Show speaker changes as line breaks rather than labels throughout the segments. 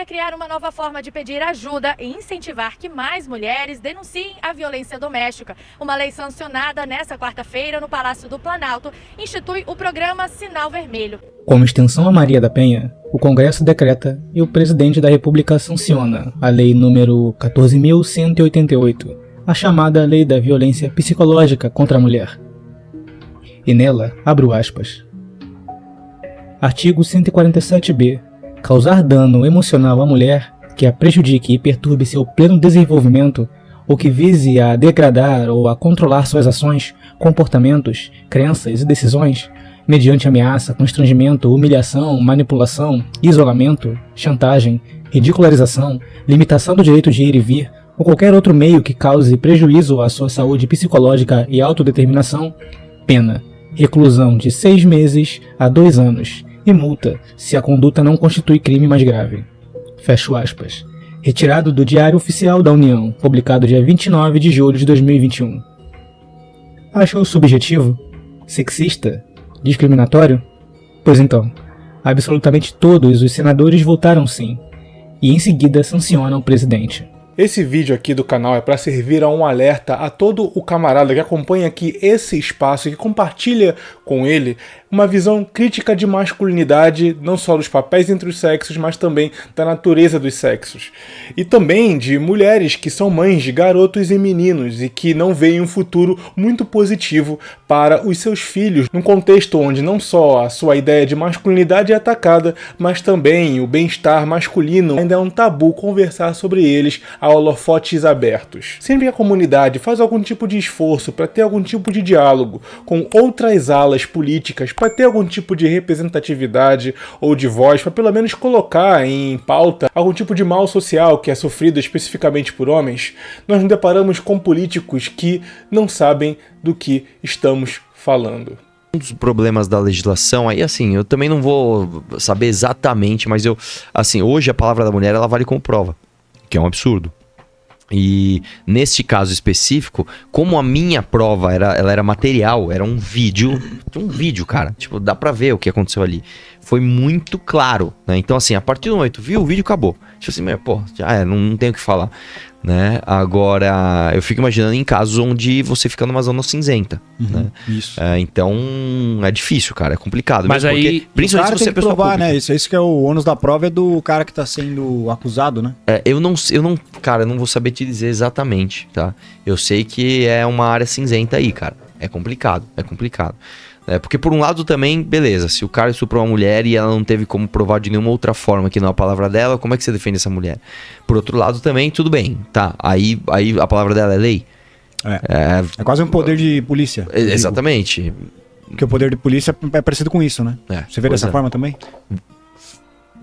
para criar uma nova forma de pedir ajuda e incentivar que mais mulheres denunciem a violência doméstica. Uma lei sancionada nesta quarta-feira no Palácio do Planalto institui o programa Sinal Vermelho.
Como extensão a Maria da Penha, o Congresso decreta e o Presidente da República sanciona a Lei número 14.188, a chamada Lei da Violência Psicológica contra a Mulher. E nela, abro aspas. Artigo 147b. Causar dano emocional à mulher que a prejudique e perturbe seu pleno desenvolvimento ou que vise a degradar ou a controlar suas ações, comportamentos, crenças e decisões, mediante ameaça, constrangimento, humilhação, manipulação, isolamento, chantagem, ridicularização, limitação do direito de ir e vir, ou qualquer outro meio que cause prejuízo à sua saúde psicológica e autodeterminação, pena, reclusão de 6 meses a 2 anos e multa se a conduta não constitui crime mais grave. Fecho aspas. Retirado do Diário Oficial da União, publicado dia 29 de julho de 2021. Achou subjetivo? Sexista? Discriminatório? Pois então, absolutamente todos os senadores votaram sim, e em seguida sancionam o presidente.
Esse vídeo aqui do canal é para servir a um alerta a todo o camarada que acompanha aqui esse espaço e que compartilha com ele uma visão crítica de masculinidade, não só dos papéis entre os sexos, mas também da natureza dos sexos. E também de mulheres que são mães de garotos e meninos e que não veem um futuro muito positivo para os seus filhos, num contexto onde não só a sua ideia de masculinidade é atacada, mas também o bem-estar masculino ainda é um tabu conversar sobre eles a holofotes abertos. Sempre que a comunidade faz algum tipo de esforço para ter algum tipo de diálogo com outras alas políticas, para ter algum tipo de representatividade ou de voz, para pelo menos colocar em pauta algum tipo de mal social que é sofrido especificamente por homens, nós nos deparamos com políticos que não sabem do que estamos falando.
Um dos problemas da legislação, aí assim, eu também não vou saber exatamente, mas hoje a palavra da mulher ela vale como prova, que é um absurdo. E neste caso específico, como a minha prova ela era material, era um vídeo, cara, tipo, dá pra ver o que aconteceu ali. Foi muito claro, né? Então assim, a partir do momento que viu o vídeo, acabou. Tipo assim, não tem o que falar, né? Agora, eu fico imaginando em casos onde você fica numa zona cinzenta, né?
Isso.
Então, é difícil, cara, é complicado.
Mas
mesmo
aí,
porque, principalmente
o cara
se você
tem
é
que
pessoa
provar,
pública.
né? Isso que é o ônus da prova, é do cara que tá sendo acusado, né?
Eu não, cara, eu não vou saber te dizer exatamente, tá? Eu sei que é uma área cinzenta aí, cara. É complicado. Porque por um lado também, beleza, se o cara estuprou uma mulher e ela não teve como provar de nenhuma outra forma que não a palavra dela, como é que você defende essa mulher? Por outro lado também, tudo bem, tá, aí a palavra dela é lei.
É quase um poder de polícia.
Exatamente.
Porque o poder de polícia é parecido com isso, né? Você vê dessa forma também?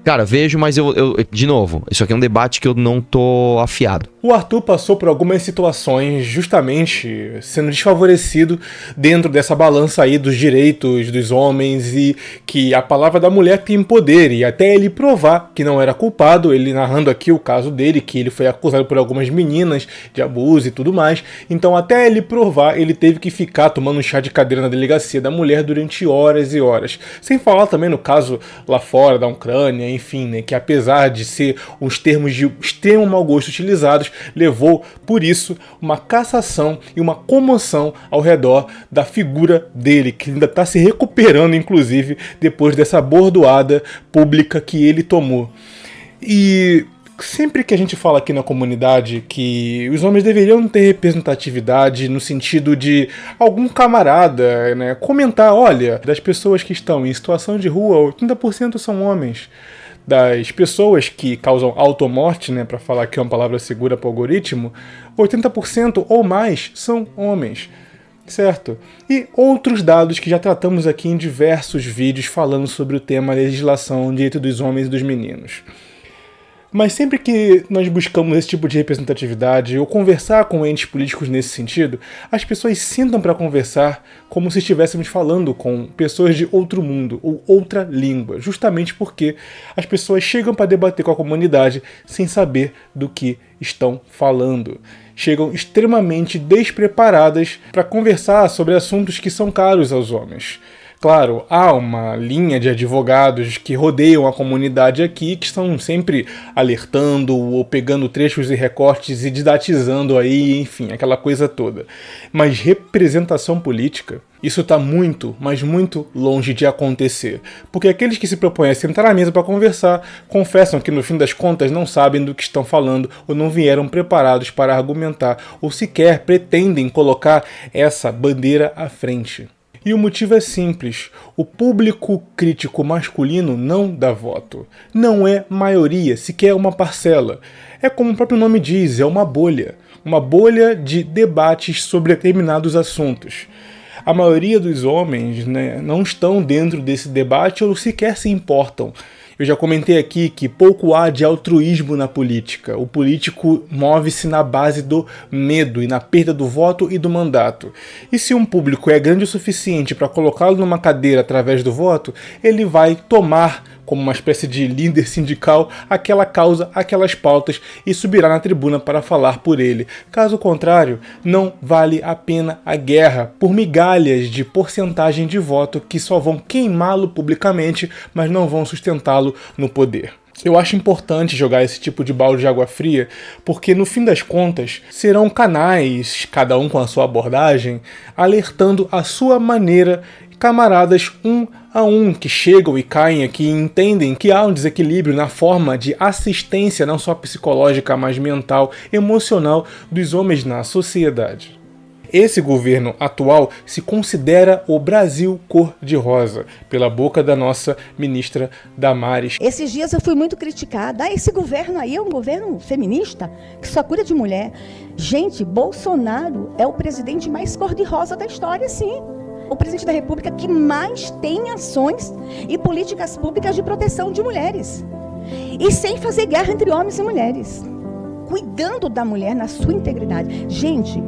Cara, vejo, mas eu, de novo, isso aqui é um debate que eu não tô afiado.
O Arthur passou por algumas situações justamente sendo desfavorecido dentro dessa balança aí dos direitos dos homens e que a palavra da mulher tem poder, e até ele provar que não era culpado, ele narrando aqui o caso dele, que ele foi acusado por algumas meninas de abuso e tudo mais, então até ele provar, ele teve que ficar tomando um chá de cadeira na delegacia da mulher durante horas e horas. Sem falar também no caso lá fora da Ucrânia, enfim, né, que apesar de ser uns termos de extremo mau gosto utilizados, levou, por isso, uma cassação e uma comoção ao redor da figura dele, que ainda está se recuperando, inclusive, depois dessa bordoada pública que ele tomou. E sempre que a gente fala aqui na comunidade que os homens deveriam ter representatividade no sentido de algum camarada, né, comentar, olha, das pessoas que estão em situação de rua, 80% são homens. Das pessoas que causam automorte, né, para falar que é uma palavra segura para o algoritmo, 80% ou mais são homens, certo? E outros dados que já tratamos aqui em diversos vídeos falando sobre o tema legislação, direito dos homens e dos meninos. Mas sempre que nós buscamos esse tipo de representatividade ou conversar com entes políticos nesse sentido, as pessoas sentam para conversar como se estivéssemos falando com pessoas de outro mundo ou outra língua, justamente porque as pessoas chegam para debater com a comunidade sem saber do que estão falando. Chegam extremamente despreparadas para conversar sobre assuntos que são caros aos homens. Claro, há uma linha de advogados que rodeiam a comunidade aqui, que estão sempre alertando ou pegando trechos e recortes e didatizando aí, enfim, aquela coisa toda. Mas representação política, isso está muito, mas muito longe de acontecer. Porque aqueles que se propõem a sentar à mesa para conversar, confessam que no fim das contas não sabem do que estão falando ou não vieram preparados para argumentar ou sequer pretendem colocar essa bandeira à frente. E o motivo é simples, o público crítico masculino não dá voto. Não é maioria, sequer uma parcela. É como o próprio nome diz, é uma bolha. Uma bolha de debates sobre determinados assuntos. A maioria dos homens, não estão dentro desse debate ou sequer se importam. Eu já comentei aqui que pouco há de altruísmo na política. O político move-se na base do medo e na perda do voto e do mandato. E se um público é grande o suficiente para colocá-lo numa cadeira através do voto, ele vai tomar como uma espécie de líder sindical aquela causa, aquelas pautas e subirá na tribuna para falar por ele. Caso contrário, não vale a pena a guerra por migalhas de porcentagem de voto que só vão queimá-lo publicamente, mas não vão sustentá-lo no poder. Eu acho importante jogar esse tipo de balde de água fria, porque no fim das contas serão canais, cada um com a sua abordagem, alertando a sua maneira, camaradas um a um que chegam e caem aqui e entendem que há um desequilíbrio na forma de assistência não só psicológica, mas mental, emocional dos homens na sociedade. Esse governo atual se considera o Brasil cor-de-rosa, pela boca da nossa ministra Damares.
Esses dias eu fui muito criticada. Esse governo aí é um governo feminista, que só cuida de mulher. Gente, Bolsonaro é o presidente mais cor-de-rosa da história, sim. O presidente da República que mais tem ações e políticas públicas de proteção de mulheres. E sem fazer guerra entre homens e mulheres. Cuidando da mulher na sua integridade. Gente,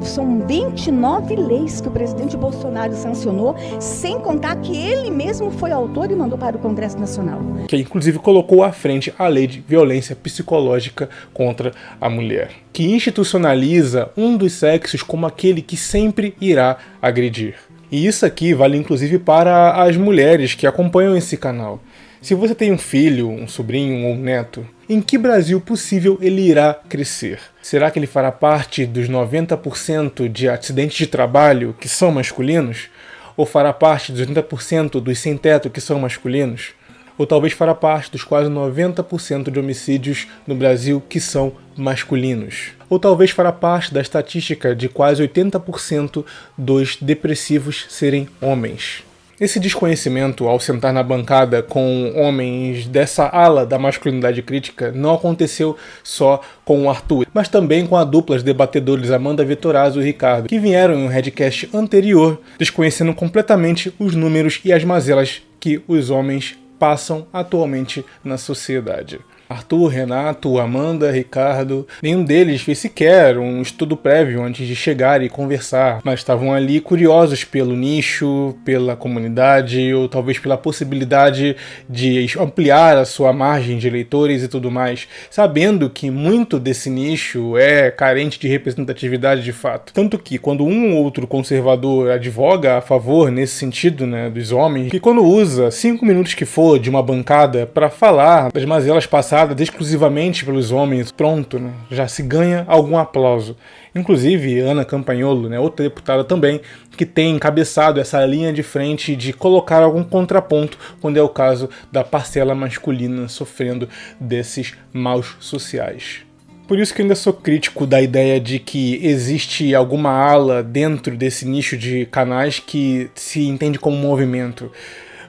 são 29 leis que o presidente Bolsonaro sancionou, sem contar que ele mesmo foi autor e mandou para o Congresso Nacional.
Que inclusive colocou à frente a lei de violência psicológica contra a mulher, que institucionaliza um dos sexos como aquele que sempre irá agredir. E isso aqui vale inclusive para as mulheres que acompanham esse canal. Se você tem um filho, um sobrinho ou um neto, em que Brasil possível ele irá crescer? Será que ele fará parte dos 90% de acidentes de trabalho que são masculinos? Ou fará parte dos 80% dos sem-teto que são masculinos? Ou talvez fará parte dos quase 90% de homicídios no Brasil que são masculinos? Ou talvez fará parte da estatística de quase 80% dos depressivos serem homens? Esse desconhecimento ao sentar na bancada com homens dessa ala da masculinidade crítica não aconteceu só com o Arthur, mas também com a dupla de debatedores Amanda Vettorazzo e Ricardo, que vieram em um headcast anterior, desconhecendo completamente os números e as mazelas que os homens passam atualmente na sociedade. Arthur, Renato, Amanda, Ricardo, nenhum deles fez sequer um estudo prévio antes de chegar e conversar, mas estavam ali curiosos pelo nicho, pela comunidade ou talvez pela possibilidade de ampliar a sua margem de leitores e tudo mais, sabendo que muito desse nicho é carente de representatividade de fato. Tanto que quando um ou outro conservador advoga a favor nesse sentido, dos homens, que quando usa 5 minutos que for de uma bancada para falar das mazelas passadas exclusivamente pelos homens, pronto, já se ganha algum aplauso. Inclusive, Ana Campagnolo, outra deputada também, que tem encabeçado essa linha de frente de colocar algum contraponto quando é o caso da parcela masculina sofrendo desses maus sociais. Por isso que eu ainda sou crítico da ideia de que existe alguma ala dentro desse nicho de canais que se entende como movimento.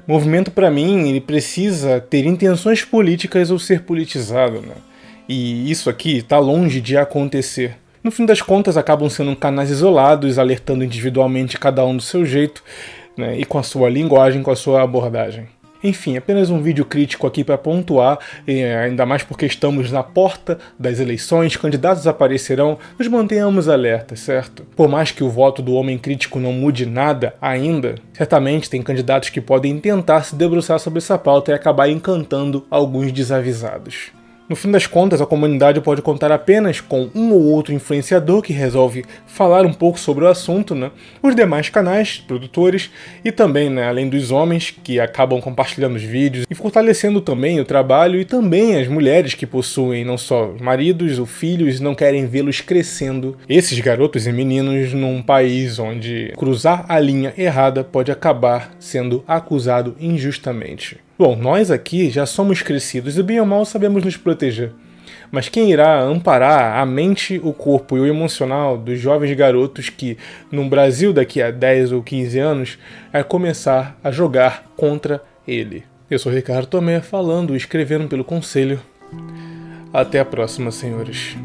Movimento, para mim, ele precisa ter intenções políticas ou ser politizado, E isso aqui está longe de acontecer. No fim das contas, acabam sendo canais isolados, alertando individualmente cada um do seu jeito, e com a sua linguagem, com a sua abordagem. Enfim, apenas um vídeo crítico aqui para pontuar, ainda mais porque estamos na porta das eleições, candidatos aparecerão, nos mantenhamos alertas, certo? Por mais que o voto do homem crítico não mude nada ainda, certamente tem candidatos que podem tentar se debruçar sobre essa pauta e acabar encantando alguns desavisados. No fim das contas, a comunidade pode contar apenas com um ou outro influenciador que resolve falar um pouco sobre o assunto, né? Os demais canais, produtores e também, né, além dos homens que acabam compartilhando os vídeos e fortalecendo também o trabalho, e também as mulheres que possuem não só maridos ou filhos e não querem vê-los crescendo. Esses garotos e meninos num país onde cruzar a linha errada pode acabar sendo acusado injustamente. Bom, nós aqui já somos crescidos e bem ou mal sabemos nos proteger. Mas quem irá amparar a mente, o corpo e o emocional dos jovens garotos que, no Brasil daqui a 10 ou 15 anos, é começar a jogar contra ele? Eu sou Ricardo Tomé, falando e escrevendo pelo Conselho. Até a próxima, senhores.